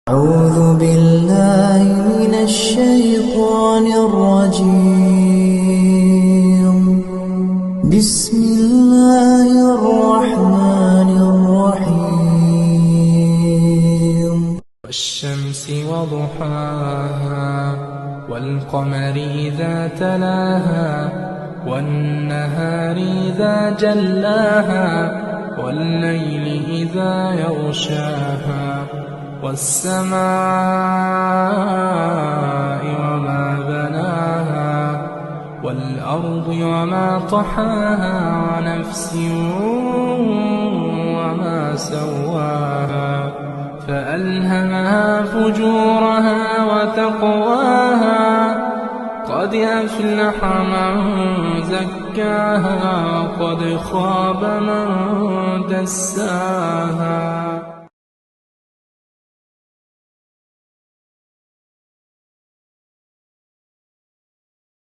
أعوذ بالله من الشيطان الرجيم. بسم الله الرحمن الرحيم. والشمس وضحاها والقمر إذا تلاها والنهار إذا جلاها والليل إذا يغشاها والسماء وما بناها والأرض وما طحاها ونفس وما سواها فألهمها فجورها وتقواها قد أفلح من زكاها وقد خاب من دساها.